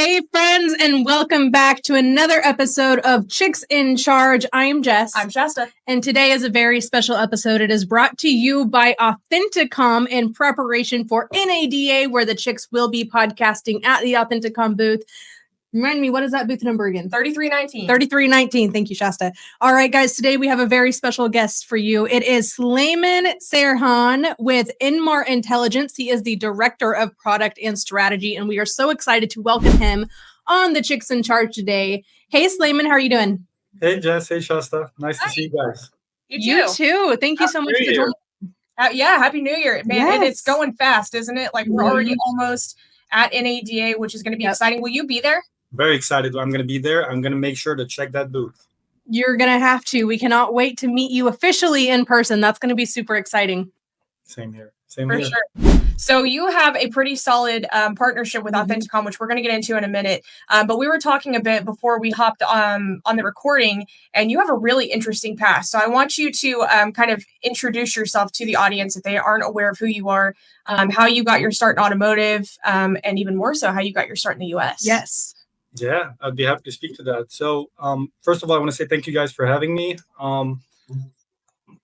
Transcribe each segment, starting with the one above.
Hey, friends, and welcome back to another episode of Chicks in Charge. I'm Jess. I'm Shasta. And today is a very special episode. It is brought to you by Authenticom in preparation for NADA, where the chicks will be podcasting at the Authenticom booth. Remind me, what is that booth number again? 3319. 3319. Thank you, Shasta. All right, guys, today we have a very special guest for you. It is Sleiman Serhan with Inmar Intelligence. He is the Director of Product and Strategy, and we are so excited to welcome him on the Chicks in Charge today. Hey, Sleiman, how are you doing? Hey, Jess. Hey, Shasta. Nice to see you guys. You too. Thank you so much for joining. Happy New Year. Man, Yes. and it's going fast, isn't it? Like, we're already almost at NADA, which is going to be exciting. Will you be there? Very excited. I'm going to be there. I'm going to make sure to check that booth. You're going to have to. We cannot wait to meet you officially in person. That's going to be super exciting. Same here. For sure. So you have a pretty solid partnership with Authenticom, which we're going to get into in a minute. But we were talking a bit before we hopped on the recording, and you have a really interesting past. So I want you to kind of introduce yourself to the audience if they aren't aware of who you are, how you got your start in automotive, and even more so, how you got your start in the U.S. Yes. Yeah, I'd be happy to speak to that. So first of all, I want to say thank you guys for having me.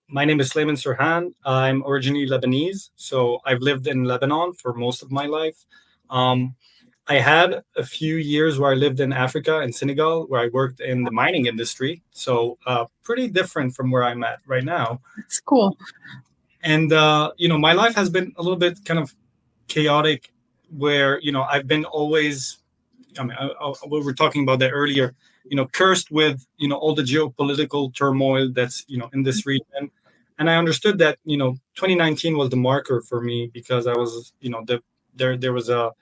My name is Sleiman Serhan. I'm originally Lebanese, so I've lived in Lebanon for most of my life. I had a few years where I lived in Africa, in Senegal, where I worked in the mining industry. So pretty different from where I'm at right now. It's cool. And, my life has been a little bit kind of chaotic where, I've been always, we were talking about that earlier, cursed with, all the geopolitical turmoil that's, in this region. And I understood that, 2019 was the marker for me because I was, there was a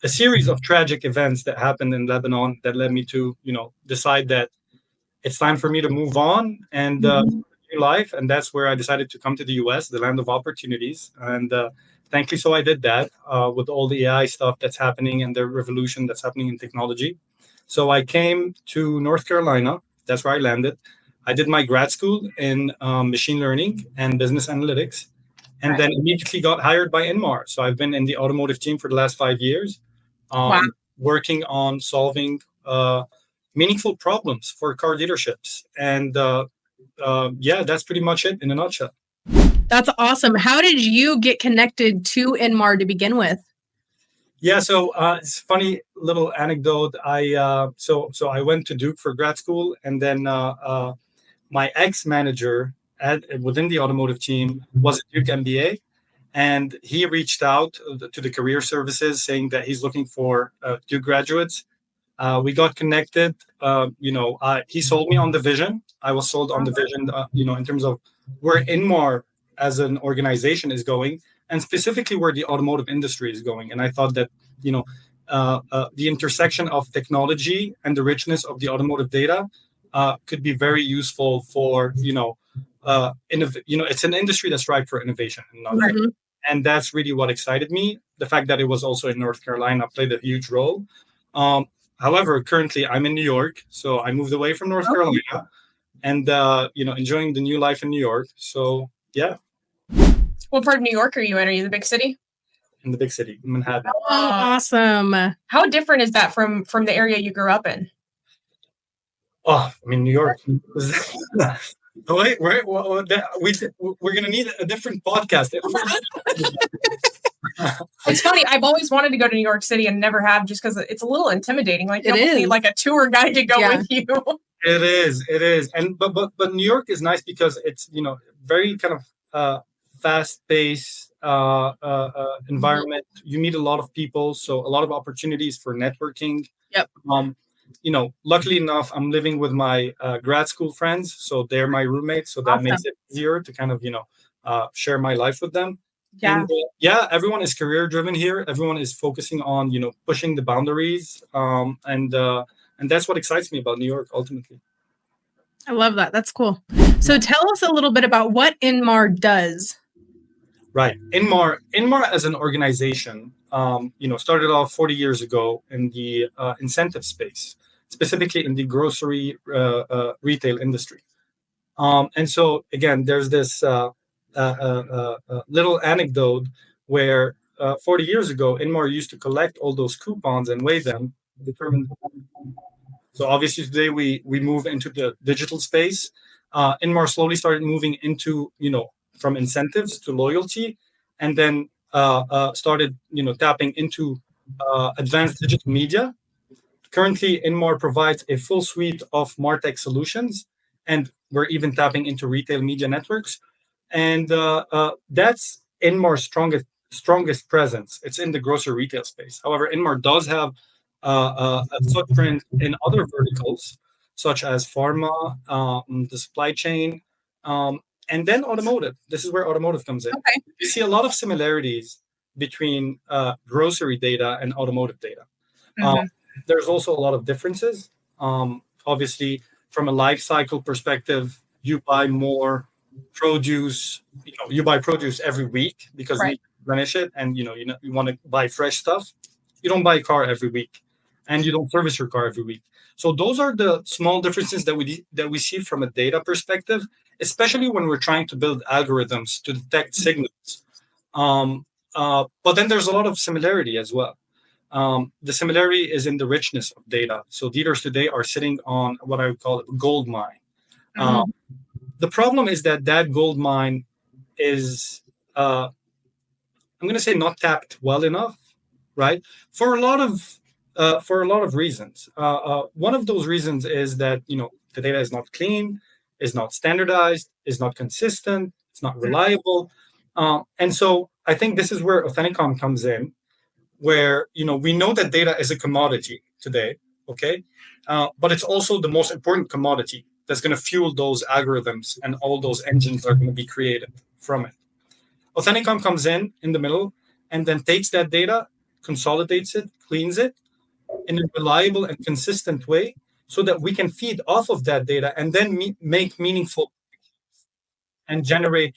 series of tragic events that happened in Lebanon that led me to, decide that it's time for me to move on and new life. And that's where I decided to come to the US, the land of opportunities. And thankfully, so I did that with all the AI stuff that's happening and the revolution that's happening in technology. So I came to North Carolina. That's where I landed. I did my grad school in machine learning and business analytics, and then immediately got hired by Inmar. So I've been in the automotive team for the last 5 years, working on solving meaningful problems for car dealerships. And that's pretty much it in a nutshell. That's awesome. How did you get connected to Inmar to begin with? Yeah, so it's a funny little anecdote. I went to Duke for grad school, and then my ex-manager within the automotive team was a Duke MBA, and he reached out to the career services saying that he's looking for Duke graduates. We got connected. He sold me on the vision. I was sold on the vision, in terms of where Inmar as an organization is going, and specifically where the automotive industry is going. And I thought that, the intersection of technology and the richness of the automotive data could be very useful for, it's an industry that's ripe for innovation. And that's really what excited me. The fact that it was also in North Carolina played a huge role. However, currently I'm in New York, so I moved away from North Carolina and, enjoying the new life in New York. So, yeah. What part of New York are you in? Are you the big city? In the big city, Manhattan. Oh, awesome. How different is that from the area you grew up in? Oh, I mean, New York. Wait, we're going to need a different podcast. It's funny. I've always wanted to go to New York City and never have, just because it's a little intimidating. Like, you need like a tour guide to go with you. It is. And but New York is nice because it's, very kind of fast-paced environment. You meet a lot of people, so a lot of opportunities for networking. Yep. Luckily enough, I'm living with my grad school friends, so they're my roommates. So that makes it easier to kind of share my life with them. Yeah. And, everyone is career driven here. Everyone is focusing on pushing the boundaries, and that's what excites me about New York ultimately. I love that. That's cool. So tell us a little bit about what Inmar does. Right. Inmar as an organization, started off 40 years ago in the incentive space, specifically in the grocery retail industry. And so, again, there's this little anecdote where 40 years ago, Inmar used to collect all those coupons and weigh them determine. So obviously today we move into the digital space. Inmar slowly started moving into, from incentives to loyalty, and then started, tapping into advanced digital media. Currently, Inmar provides a full suite of MarTech solutions, and we're even tapping into retail media networks. And that's Inmar's strongest presence. It's in the grocery retail space. However, Inmar does have a footprint in other verticals, such as pharma, the supply chain, and then automotive. This is where automotive comes in. Okay. You see a lot of similarities between grocery data and automotive data. Mhm. There's also a lot of differences. Obviously, from a life cycle perspective, you buy more produce. You buy produce every week because you Right. need to replenish it, and you want to buy fresh stuff. You don't buy a car every week, and you don't service your car every week. So those are the small differences that we see from a data perspective, especially when we're trying to build algorithms to detect signals. But then there's a lot of similarity as well. The similarity is in the richness of data. So dealers today are sitting on what I would call a gold mine. Mhm. The problem is that gold mine is, I'm going to say, not tapped well enough, right? For a lot of reasons. One of those reasons is that the data is not clean, is not standardized, is not consistent, it's not reliable, and so I think this is where Authenticom comes in, where we know that data is a commodity today, okay, but it's also the most important commodity that's going to fuel those algorithms and all those engines that are going to be created from it. Authenticom comes in the middle, and then takes that data, consolidates it, cleans it in a reliable and consistent way, so that we can feed off of that data and then make meaningful and generate,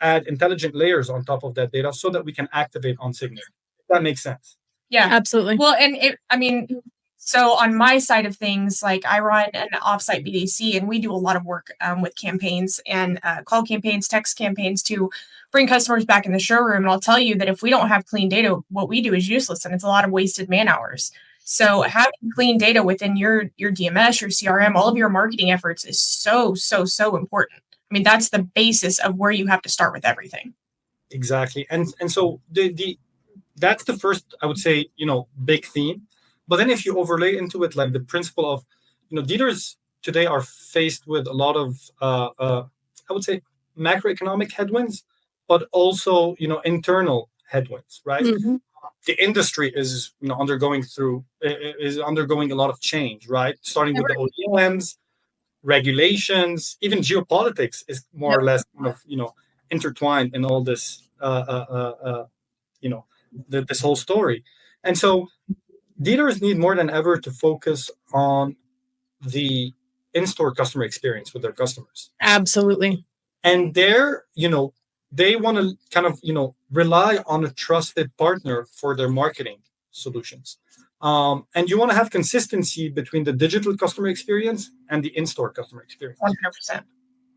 add intelligent layers on top of that data, so that we can activate on signal. If that makes sense. Yeah. Absolutely. Well, so on my side of things, like I run an offsite BDC, and we do a lot of work with campaigns and call campaigns, text campaigns to bring customers back in the showroom. And I'll tell you that if we don't have clean data, what we do is useless, and it's a lot of wasted man hours. So having clean data within your DMS, your CRM, all of your marketing efforts is so important. I mean, that's the basis of where you have to start with everything. Exactly, and so that's the first, I would say, big theme. But then if you overlay into it, like the principle of, dealers today are faced with a lot of, I would say, macroeconomic headwinds, but also, internal headwinds, right? Mm-hmm. The industry is, undergoing a lot of change, right? Starting with the OEMs, regulations, even geopolitics is more or less kind of, intertwined in all this, this whole story. And so dealers need more than ever to focus on the in-store customer experience with their customers. Absolutely. And they want to kind of, rely on a trusted partner for their marketing solutions. And you want to have consistency between the digital customer experience and the in-store customer experience. 100%.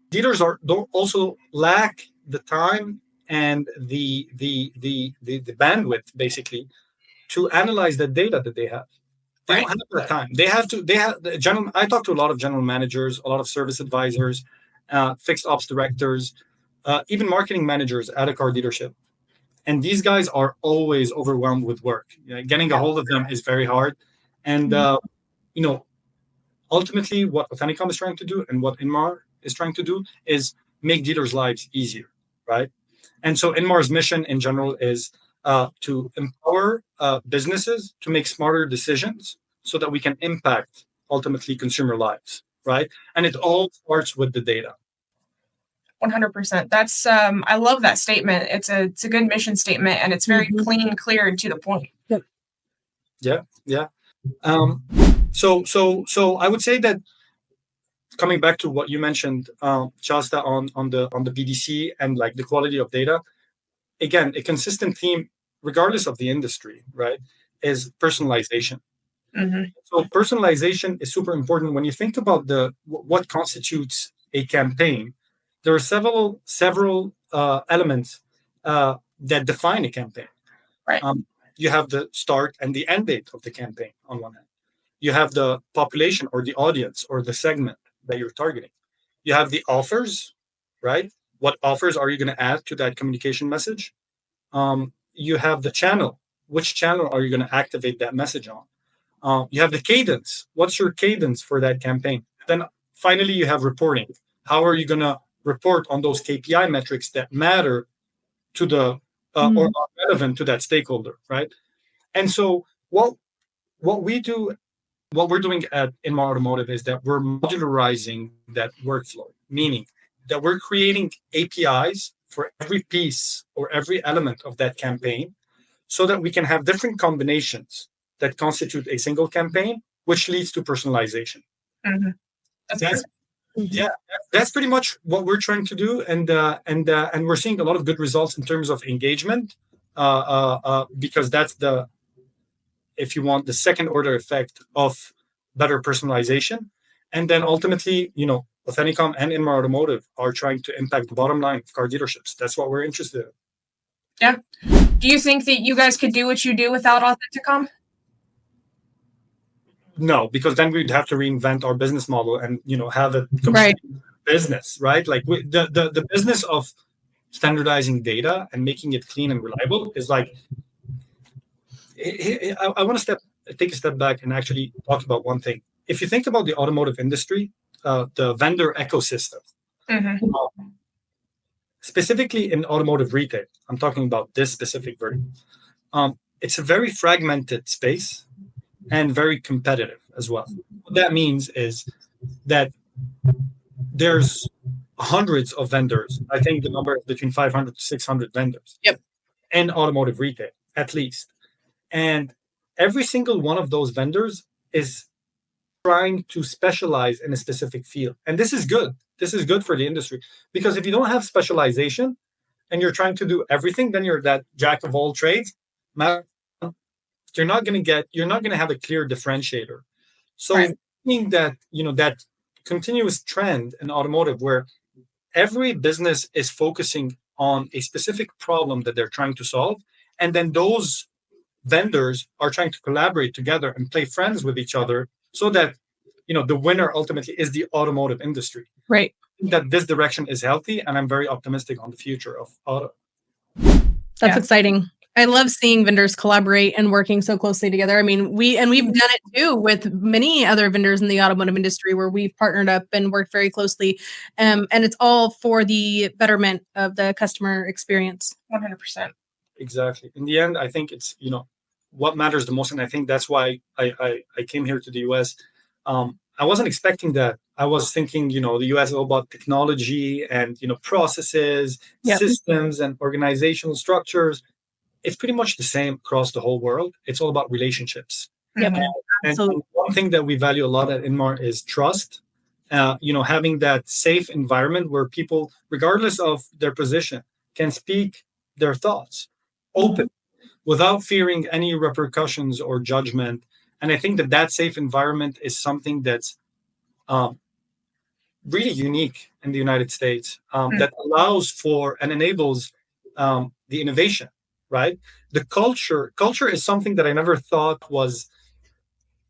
Dealers don't also lack the time and the bandwidth, basically, to analyze the data that they have. They don't have that time. I talk to a lot of general managers, a lot of service advisors, fixed ops directors, even marketing managers at a car dealership. And these guys are always overwhelmed with work. Getting a hold of them is very hard. And, ultimately what Authenticom is trying to do and what Inmar is trying to do is make dealers' lives easier, right? And so Inmar's mission in general is to empower businesses to make smarter decisions so that we can impact ultimately consumer lives, right? And it all starts with the data. 100%. That's I love that statement. It's a good mission statement, and it's very clean, clear, and to the point. Yeah. So I would say that, coming back to what you mentioned, Shasta, on the BDC and like the quality of data, again, a consistent theme, regardless of the industry, right, is personalization. Mm-hmm. So personalization is super important. When you think about what constitutes a campaign, there are several elements that define a campaign. Right. you have the start and the end date of the campaign on one hand. You have the population or the audience or the segment that you're targeting. You have the offers, right? What offers are you going to add to that communication message? You have the channel. Which channel are you going to activate that message on? You have the cadence. What's your cadence for that campaign? Then finally, you have reporting. How are you going to report on those KPI metrics that matter to the or are relevant to that stakeholder, right? And so what we're doing at Inmar Automotive is that we're modularizing that workflow, meaning that we're creating APIs for every piece or every element of that campaign so that we can have different combinations that constitute a single campaign, which leads to personalization. That's pretty much what we're trying to do, and we're seeing a lot of good results in terms of engagement, because that's the, if you want, the second order effect of better personalization. And then ultimately, Authenticom and Inmar Automotive are trying to impact the bottom line of car dealerships. That's what we're interested in. Yeah. Do you think that you guys could do what you do without Authenticom? No, because then we'd have to reinvent our business model and have a complete business, right? Like the business of standardizing data and making it clean and reliable is like. I want to take a step back and actually talk about one thing. If you think about the automotive industry, the vendor ecosystem, specifically in automotive retail, I'm talking about this specific vertical. It's a very fragmented space and very competitive as well. What that means is that there's hundreds of vendors. I think the number is between 500 to 600 vendors in automotive retail, at least. And every single one of those vendors is trying to specialize in a specific field. And this is good. This is good for the industry, because if you don't have specialization and you're trying to do everything, then you're that jack of all trades. You're not going to have a clear differentiator. So I think that, that continuous trend in automotive where every business is focusing on a specific problem that they're trying to solve, and then those vendors are trying to collaborate together and play friends with each other so that, the winner ultimately is the automotive industry. Right. That this direction is healthy, and I'm very optimistic on the future of auto. That's exciting. I love seeing vendors collaborate and working so closely together. I mean, we've done it too with many other vendors in the automotive industry where we've partnered up and worked very closely. And it's all for the betterment of the customer experience. 100%. Exactly. In the end, I think it's, what matters the most. And I think that's why I came here to the US. I wasn't expecting that. I was thinking, the US is all about technology and, processes, systems and organizational structures. It's pretty much the same across the whole world. It's all about relationships. Yep. And one thing that we value a lot at Inmar is trust. Having that safe environment where people, regardless of their position, can speak their thoughts open without fearing any repercussions or judgment. And I think that safe environment is something that's really unique in the United States, that allows for and enables the innovation. Right? The culture is something that I never thought was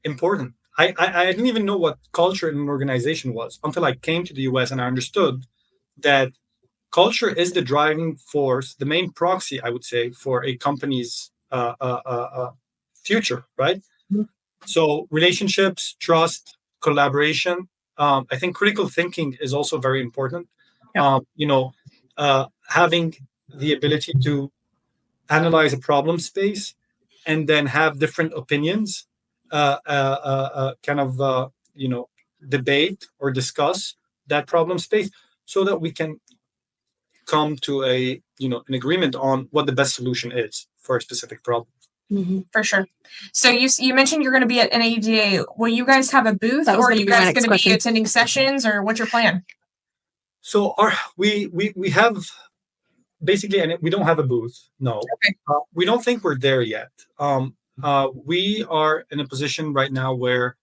important. I didn't even know what culture in an organization was until I came to the US and I understood that culture is the driving force, the main proxy, I would say, for a company's future, right? So relationships, trust, collaboration. I think critical thinking is also very important. Having the ability to analyze a problem space and then have different opinions, debate or discuss that problem space so that we can come to an agreement on what the best solution is for a specific problem. For sure. So you mentioned you're going to be at NADA. Will you guys have a booth, or are you guys going to be attending sessions, or what's your plan? So we have basically, and we don't have a booth. No, we don't think we're there yet. We are in a position right now where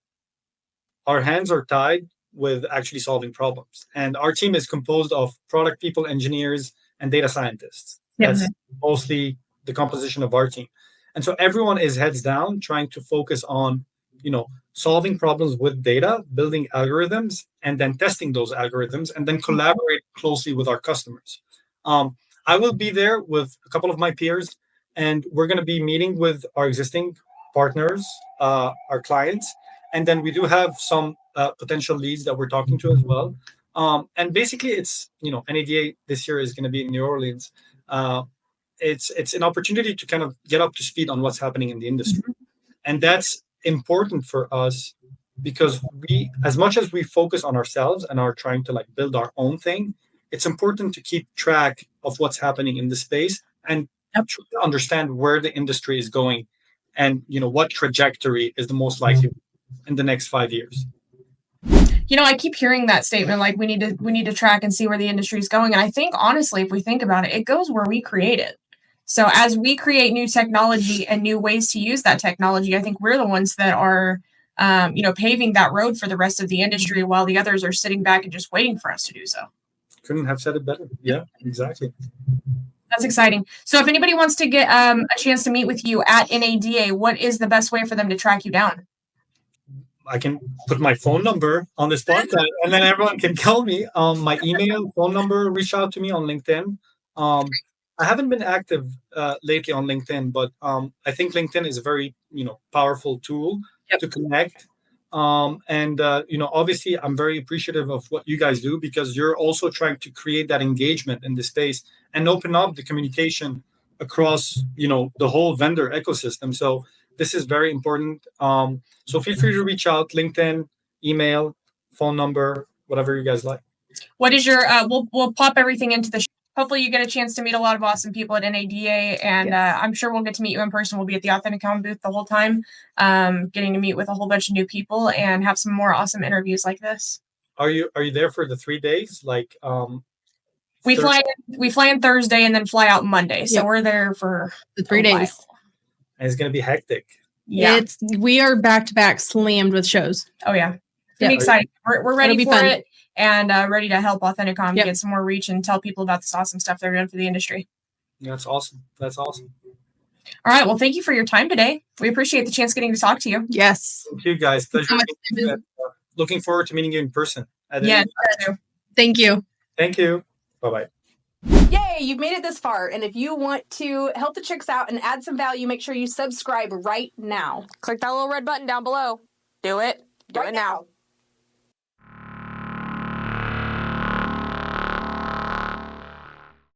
our hands are tied with actually solving problems, and our team is composed of product people, engineers, and data scientists. That's mostly the composition of our team. And so everyone is heads down trying to focus on, solving problems with data, building algorithms, and then testing those algorithms, and then collaborate closely with our customers. I will be there with a couple of my peers, and we're going to be meeting with our existing partners, our clients, and then we do have some potential leads that we're talking to as well. And basically, it's NADA this year is going to be in New Orleans. It's an opportunity to kind of get up to speed on what's happening in the industry, and that's important for us because we, as much as we focus on ourselves and are trying to build our own thing, it's important to keep track of what's happening in the space and understand where the industry is going, and what trajectory is the most likely in the next 5 years. I keep hearing that statement, like we need to track and see where the industry is going. And I think, honestly, if we think about it, it goes where we create it. So as we create new technology and new ways to use that technology, I think we're the ones that are, paving that road for the rest of the industry, while the others are sitting back and just waiting for us to do so. Couldn't have said it better. Yeah, exactly. That's exciting. So if anybody wants to get a chance to meet with you at NADA, what is the best way for them to track you down? I can put my phone number on this podcast, and then everyone can call me. My email, phone number, reach out to me on LinkedIn. I haven't been active lately on LinkedIn, but I think LinkedIn is a very powerful tool to connect. Obviously, I'm very appreciative of what you guys do, because you're also trying to create that engagement in the space and open up the communication across the whole vendor ecosystem. So this is very important. So feel free to reach out, LinkedIn, email, phone number, whatever you guys like. What is your, we'll pop everything into the show. Hopefully you get a chance to meet a lot of awesome people at NADA, and I'm sure we'll get to meet you in person. We'll be at the Authenticom booth the whole time, getting to meet with a whole bunch of new people and have some more awesome interviews like this. Are you there for the 3 days? We fly in Thursday and then fly out Monday. So we're there for the 3 days. And it's going to be hectic. Yeah. We are back to back slammed with shows. Oh yeah. It's going to be exciting. We're ready for it, and ready to help Authenticom get some more reach and tell people about this awesome stuff they're doing for the industry. That's awesome. All right. Well, thank you for your time today. We appreciate the chance getting to talk to you. Yes. Thank you, guys. Pleasure. Looking forward to meeting you in person. Thank you. Thank you. Bye-bye. Yay, you've made it this far. And if you want to help the chicks out and add some value, make sure you subscribe right now. Click that little red button down below. Do it. Do it now.